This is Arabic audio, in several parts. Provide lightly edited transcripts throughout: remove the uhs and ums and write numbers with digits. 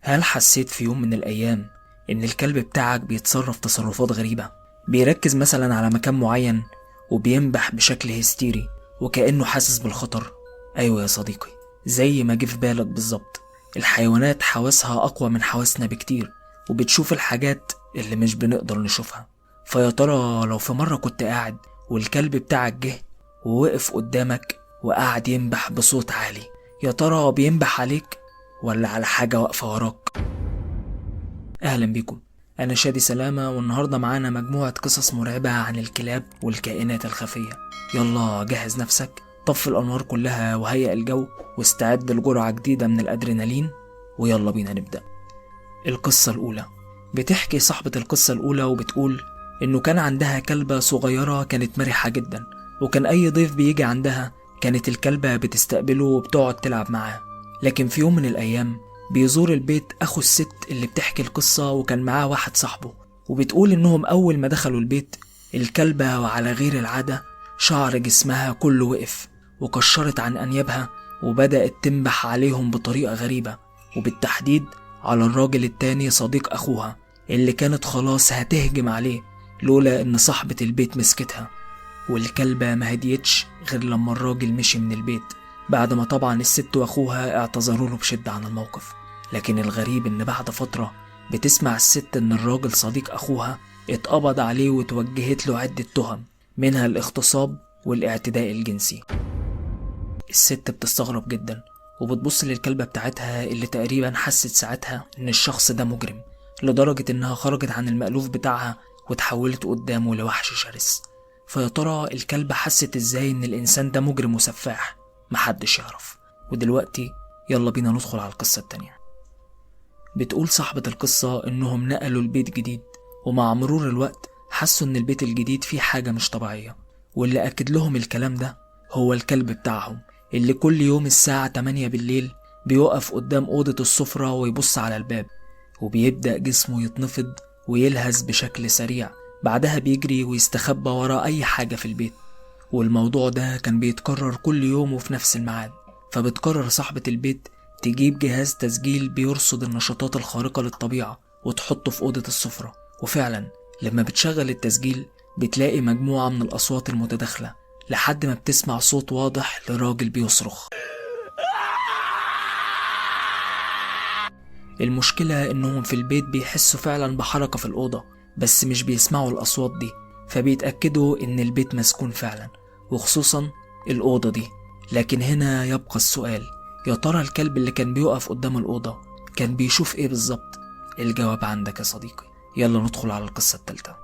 هل حسيت في يوم من الأيام إن الكلب بتاعك بيتصرف تصرفات غريبة؟ بيركز مثلا على مكان معين وبينبح بشكل هستيري وكأنه حاسس بالخطر؟ أيوة يا صديقي، زي ما جه في بالك بالظبط. الحيوانات حواسها أقوى من حواسنا بكتير، وبتشوف الحاجات اللي مش بنقدر نشوفها. فيا ترى لو في مرة كنت قاعد والكلب بتاعك جه ووقف قدامك وقعد ينبح بصوت عالي، يا ترى بينبح عليك ولا على حاجة واقفة وراك؟ أهلا بيكم، أنا شادي سلامة، والنهاردة معانا مجموعة قصص مرعبة عن الكلاب والكائنات الخفية. يلا جهز نفسك، طفي الأنوار كلها وهيئ الجو واستعد لجرعة جديدة من الأدرينالين، ويلا بينا نبدأ. القصة الأولى. بتحكي صاحبة القصة الأولى وبتقول إنه كان عندها كلبة صغيرة كانت مرحة جدا، وكان أي ضيف بيجي عندها كانت الكلبة بتستقبله وبتقعد تلعب معاه. لكن في يوم من الأيام بيزور البيت أخو الست اللي بتحكي القصة، وكان معاه واحد صاحبه، وبتقول إنهم أول ما دخلوا البيت الكلبة وعلى غير العادة شعر جسمها كله وقف وكشرت عن أنيابها وبدأت تنبح عليهم بطريقة غريبة، وبالتحديد على الراجل التاني صديق أخوها اللي كانت خلاص هتهجم عليه لولا إن صاحبة البيت مسكتها. والكلبة ما هديتش غير لما الراجل مشي من البيت، بعد ما طبعا الست واخوها اعتذروا له بشدة عن الموقف. لكن الغريب ان بعد فترة بتسمع الست ان الراجل صديق اخوها اتقبض عليه وتوجهت له عدة تهم، منها الاغتصاب والاعتداء الجنسي. الست بتستغرب جدا وبتبص للكلبة بتاعتها اللي تقريبا حست ساعتها ان الشخص ده مجرم، لدرجة انها خرجت عن المألوف بتاعها وتحولت قدامه لوحش شرس. فيا ترى الكلبة حست ازاي ان الانسان ده مجرم وسفاح؟ محدش يعرف. ودلوقتي يلا بينا ندخل على القصة التانية. بتقول صاحبة القصة انهم نقلوا البيت جديد، ومع مرور الوقت حسوا ان البيت الجديد فيه حاجة مش طبيعية، واللي اكد لهم الكلام ده هو الكلب بتاعهم اللي كل يوم الساعة 8 بالليل بيوقف قدام أوضة السفرة ويبص على الباب، وبيبدأ جسمه يتنفض ويلهث بشكل سريع، بعدها بيجري ويستخبى ورا أي حاجة في البيت. والموضوع ده كان بيتكرر كل يوم وفي نفس الميعاد. فبتقرر صاحبة البيت تجيب جهاز تسجيل بيرصد النشاطات الخارقة للطبيعة وتحطه في أوضة السفرة. وفعلا لما بتشغل التسجيل بتلاقي مجموعة من الأصوات المتداخلة لحد ما بتسمع صوت واضح لراجل بيصرخ. المشكلة إنهم في البيت بيحسوا فعلا بحركة في الأوضة، بس مش بيسمعوا الأصوات دي، فبيتأكدوا إن البيت مسكون فعلا، وخصوصا الأوضة دي. لكن هنا يبقى السؤال، يا ترى الكلب اللي كان بيقف قدام الأوضة كان بيشوف إيه بالظبط؟ الجواب عندك يا صديقي. يلا ندخل على القصة التالتة.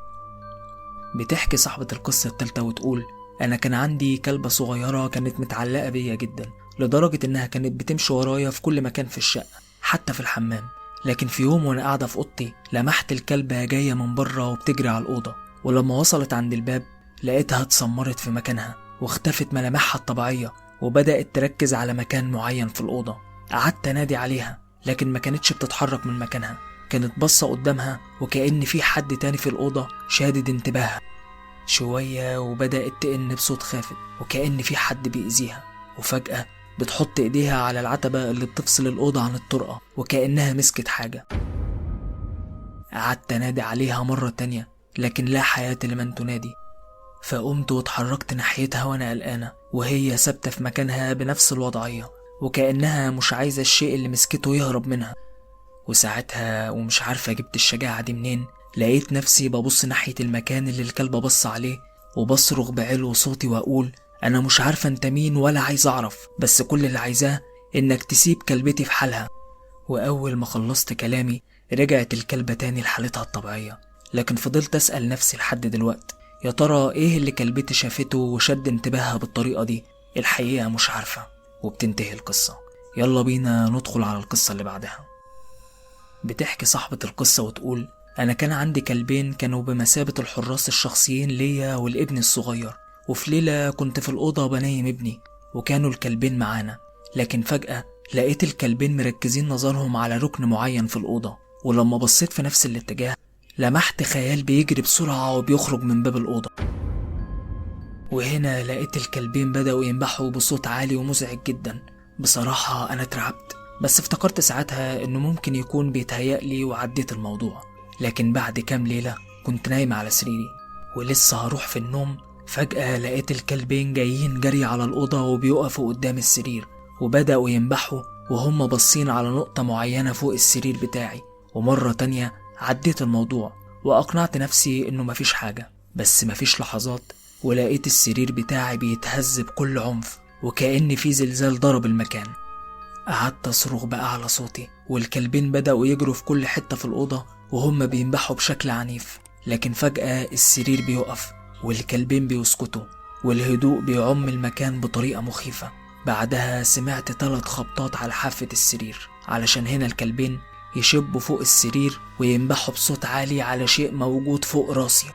بتحكي صاحبة القصة التالتة وتقول أنا كان عندي كلبة صغيرة كانت متعلقة بيا جدا، لدرجة إنها كانت بتمشي ورايا في كل مكان في الشقة حتى في الحمام. لكن في يوم وأنا قاعدة في أوضتي لمحت الكلبة جاية من بره وبتجري على الأوضة، ولما وصلت عند الباب لقيتها اتسمرت في مكانها واختفت ملامحها الطبيعية وبدأت تركز على مكان معين في الأوضة. قعدت أنادي عليها لكن ما كانتش بتتحرك من مكانها، كانت باصة قدامها وكأن في حد تاني في الأوضة شادد انتباهها. شوية وبدأت تئن بصوت خافت وكأن في حد بيأذيها، وفجأة بتحط ايديها على العتبة اللي بتفصل الأوضة عن الطرقة وكأنها مسكت حاجة. قعدت أنادي عليها مرة تانية لكن لا حياة لمن تنادي، فقمت واتحركت ناحيتها وانا قلقانة وهي ثابتة في مكانها بنفس الوضعية وكأنها مش عايزة الشيء اللي مسكته يهرب منها. وساعتها ومش عارفة جبت الشجاعة دي منين، لقيت نفسي ببص ناحية المكان اللي الكلبة بص عليه وبصرخ بعلو صوتي واقول انا مش عارفة انت مين ولا عايز اعرف، بس كل اللي عايزاه انك تسيب كلبتي في حالها. واول ما خلصت كلامي رجعت الكلبة تاني لحالتها الطبيعية. لكن فضلت اسأل نفسي لحد دلوقت، يا ترى ايه اللي كلبتي شافته وشد انتباهها بالطريقة دي؟ الحقيقة مش عارفة. وبتنتهي القصة. يلا بينا ندخل على القصة اللي بعدها. بتحكي صاحبة القصة وتقول انا كان عندي كلبين كانوا بمثابة الحراس الشخصيين ليا والابن الصغير، وفي ليلة كنت في الأوضة بنيم ابني وكانوا الكلبين معانا، لكن فجأة لقيت الكلبين مركزين نظرهم على ركن معين في الأوضة، ولما بصيت في نفس الاتجاه لمحت خيال بيجري بسرعة وبيخرج من باب الأوضة. وهنا لقيت الكلبين بدأوا ينبحوا بصوت عالي ومزعج جدا. بصراحة أنا اترعبت بس افتكرت ساعتها انه ممكن يكون بيتهيألي وعديت الموضوع. لكن بعد كام ليلة كنت نايم على سريري ولسه هروح في النوم، فجأة لقيت الكلبين جايين جري على الأوضة وبيقفوا قدام السرير وبدأوا ينبحوا وهم باصين على نقطة معينة فوق السرير بتاعي. ومرة تانية عديت الموضوع وأقنعت نفسي إنه مفيش حاجة. بس مفيش لحظات ولقيت السرير بتاعي بيتهز بكل عنف وكأن في زلزال ضرب المكان. قعدت أصرخ بأعلى صوتي والكلبين بدأوا يجروا في كل حتة في الأوضة وهم بينبحوا بشكل عنيف. لكن فجأة السرير بيقف والكلبين بيسكتوا والهدوء بيعم المكان بطريقة مخيفة. بعدها سمعت 3 خبطات على حافة السرير علشان هنا الكلبين يشبوا فوق السرير وينبحوا بصوت عالي على شيء موجود فوق راسي.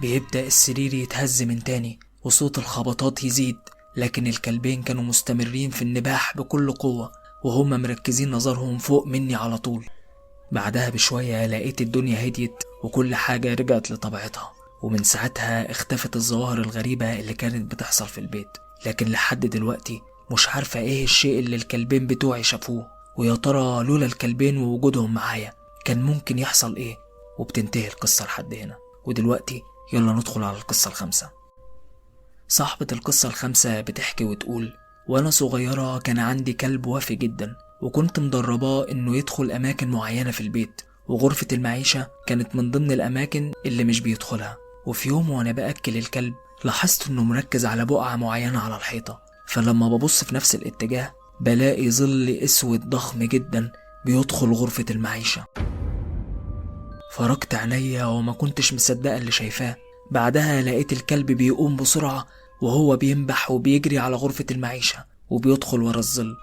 بيبدأ السرير يتهز من تاني وصوت الخبطات يزيد، لكن الكلبين كانوا مستمرين في النباح بكل قوة وهم مركزين نظرهم فوق مني على طول. بعدها بشوية لقيت الدنيا هديت وكل حاجة رجعت لطبيعتها، ومن ساعتها اختفت الظواهر الغريبة اللي كانت بتحصل في البيت. لكن لحد دلوقتي مش عارفة ايه الشيء اللي الكلبين بتوعي شافوه، ويا ترى لولا الكلبين ووجودهم معايا كان ممكن يحصل ايه. وبتنتهي القصة لحد هنا. ودلوقتي يلا ندخل على القصة ال5. صاحبة القصة ال5 بتحكي وتقول: وانا صغيرة كان عندي كلب وافي جدا وكنت مدرباه انه يدخل اماكن معينة في البيت، وغرفة المعيشة كانت من ضمن الاماكن اللي مش بيدخلها. وفي يوم وانا باكل الكلب لاحظت انه مركز على بقعة معينة على الحيطة، فلما ببص في نفس الاتجاه بلاقي ظل اسود ضخم جدا بيدخل غرفة المعيشة. فركت عينيا وما كنتش مصدقة اللي شايفاه. بعدها لقيت الكلب بيقوم بسرعة وهو بينبح وبيجري على غرفة المعيشة وبيدخل ورا الظل،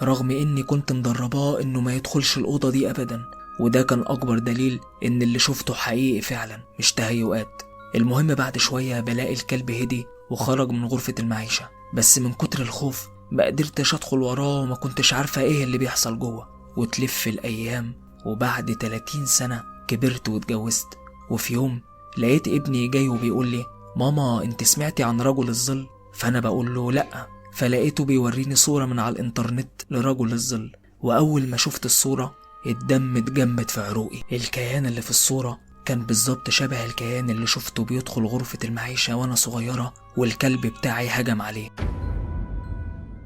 رغم اني كنت مدرباه انه ما يدخلش الأوضة دي ابدا. وده كان اكبر دليل ان اللي شفته حقيقي فعلا مش تهيؤات. المهم بعد شوية بلاقي الكلب هدي وخرج من غرفة المعيشة، بس من كتر الخوف ما قدرتش ادخل وراه وما كنتش عارفة ايه اللي بيحصل جوه. وتلف الايام وبعد 30 سنة كبرت واتجوزت، وفي يوم لقيت ابني جاي وبيقول لي: ماما انت سمعتي عن رجل الظل؟ فانا بقول له لا، فلقيته بيوريني صورة من على الانترنت لرجل الظل، واول ما شفت الصورة الدم اتجمد في عروقي. الكيان اللي في الصورة كان بالظبط شبه الكيان اللي شفته بيدخل غرفة المعيشة وانا صغيرة والكلب بتاعي هجم عليه.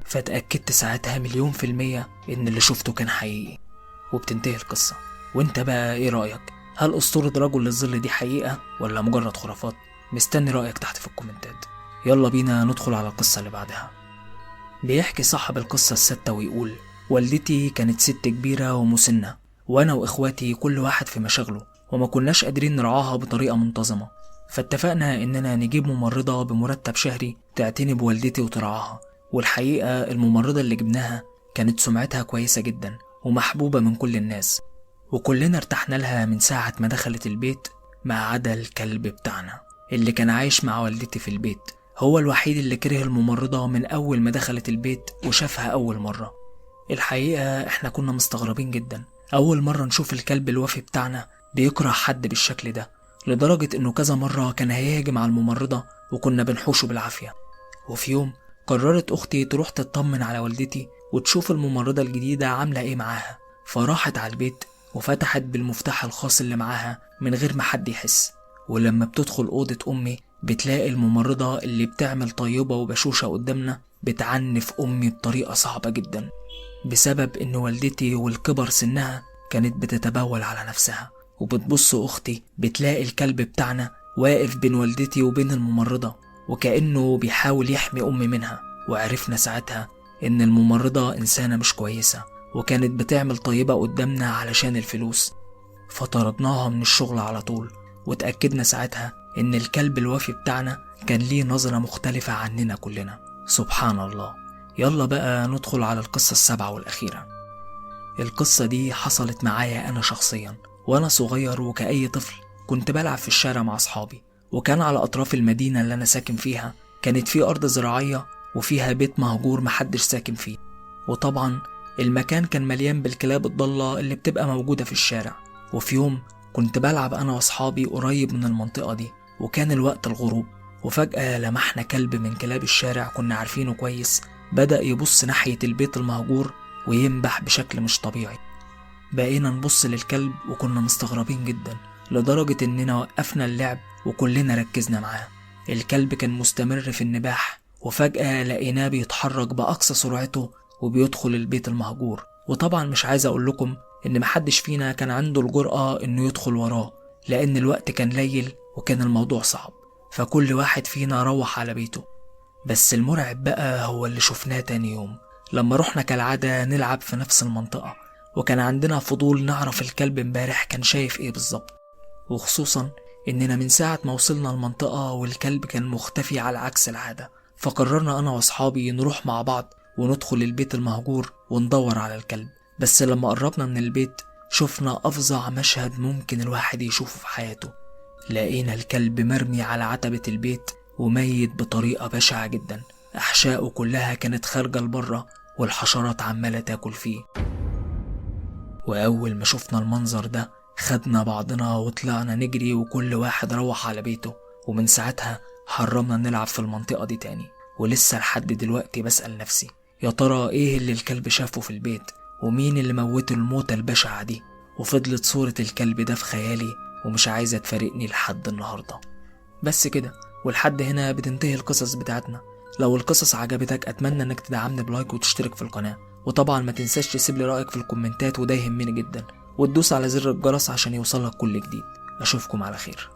فاتأكدت ساعتها 1,000,000% ان اللي شفته كان حقيقي. وبتنتهي القصة. وانت بقى ايه رأيك؟ هل أسطورة رجل الظل دي حقيقة ولا مجرد خرافات؟ مستني رأيك تحت في الكومنتات. يلا بينا ندخل على القصة اللي بعدها. بيحكي صاحب القصة ال6 ويقول: والدتي كانت ست كبيرة ومسنة، وانا واخواتي كل واحد في مشاغله وما كناش قادرين نرعاها بطريقة منتظمة، فاتفقنا اننا نجيب ممرضة بمرتب شهري تعتني بوالدتي وترعاها. والحقيقة الممرضة اللي جبناها كانت سمعتها كويسة جدا ومحبوبة من كل الناس، وكلنا ارتحنا لها من ساعة ما دخلت البيت، ما عدا الكلب بتاعنا اللي كان عايش مع والدتي في البيت. هو الوحيد اللي كره الممرضة من أول ما دخلت البيت وشافها أول مرة. الحقيقة احنا كنا مستغربين جدا، أول مرة نشوف الكلب الوفي بتاعنا بيكره حد بالشكل ده، لدرجة انه كذا مرة كان هيهجم على الممرضة وكنا بنحوشه بالعافية. وفي يوم قررت أختي تروح تطمن على والدتي وتشوف الممرضة الجديدة عاملة ايه معاها، فراحت على البيت وفتحت بالمفتاح الخاص اللي معاها من غير ما حد يحس. ولما بتدخل أوضة أمي بتلاقي الممرضة اللي بتعمل طيبة وبشوشة قدامنا بتعنف أمي بطريقة صعبة جدا، بسبب إن والدتي والكبر سنها كانت بتتبول على نفسها. وبتبص أختي بتلاقي الكلب بتاعنا واقف بين والدتي وبين الممرضة وكأنه بيحاول يحمي أمي منها. وعرفنا ساعتها إن الممرضة إنسانة مش كويسة وكانت بتعمل طيبة قدامنا علشان الفلوس، فطردناها من الشغل على طول. وتأكدنا ساعتها إن الكلب الوفي بتاعنا كان ليه نظرة مختلفة عننا كلنا. سبحان الله. يلا بقى ندخل على القصة ال7 والأخيرة. القصة دي حصلت معايا أنا شخصيا وأنا صغير، وكأي طفل كنت بلعب في الشارع مع أصحابي، وكان على أطراف المدينة اللي أنا ساكن فيها كانت في أرض زراعية وفيها بيت مهجور محدش ساكن فيه، وطبعا المكان كان مليان بالكلاب الضالة اللي بتبقى موجودة في الشارع. وفي يوم كنت بلعب أنا وأصحابي قريب من المنطقة دي وكان الوقت الغروب، وفجأة لمحنا كلب من كلاب الشارع كنا عارفينه كويس بدأ يبص ناحية البيت المهجور وينبح بشكل مش طبيعي. بقينا نبص للكلب وكنا مستغربين جدا، لدرجة اننا وقفنا اللعب وكلنا ركزنا معاه. الكلب كان مستمر في النباح، وفجأة لقيناه بيتحرك بأقصى سرعته وبيدخل البيت المهجور. وطبعا مش عايز اقول لكم ان محدش فينا كان عنده الجرأة انه يدخل وراه، لان الوقت كان ليل وكان الموضوع صعب، فكل واحد فينا روح على بيته. بس المرعب بقى هو اللي شفناه تاني يوم، لما رحنا كالعادة نلعب في نفس المنطقة، وكان عندنا فضول نعرف الكلب امبارح كان شايف ايه بالظبط، وخصوصا اننا من ساعة ما وصلنا المنطقة والكلب كان مختفي على عكس العادة. فقررنا انا واصحابي نروح مع بعض وندخل البيت المهجور وندور على الكلب. بس لما قربنا من البيت شفنا افظع مشهد ممكن الواحد يشوفه في حياته. لقينا الكلب مرمي على عتبة البيت وميت بطريقة بشعة جدا، احشائه كلها كانت خارجة لبره والحشرات عمالة تاكل فيه. واول ما شفنا المنظر ده خدنا بعضنا وطلعنا نجري وكل واحد روح على بيته. ومن ساعتها حرمنا نلعب في المنطقة دي تاني. ولسه لحد دلوقتي بسأل نفسي يا ترى ايه اللي الكلب شافه في البيت، ومين اللي موته الموتة البشعة دي. وفضلت صورة الكلب ده في خيالي ومش عايزة تفارقني لحد النهاردة. بس كده، ولحد هنا بتنتهي القصص بتاعتنا. لو القصص عجبتك اتمنى انك تدعمني بلايك وتشترك في القناة، وطبعا ما تنساش تسيب لي رأيك في الكومنتات وده يهمني جدا، وتدوس على زر الجرس عشان يوصلك كل جديد. اشوفكم على خير.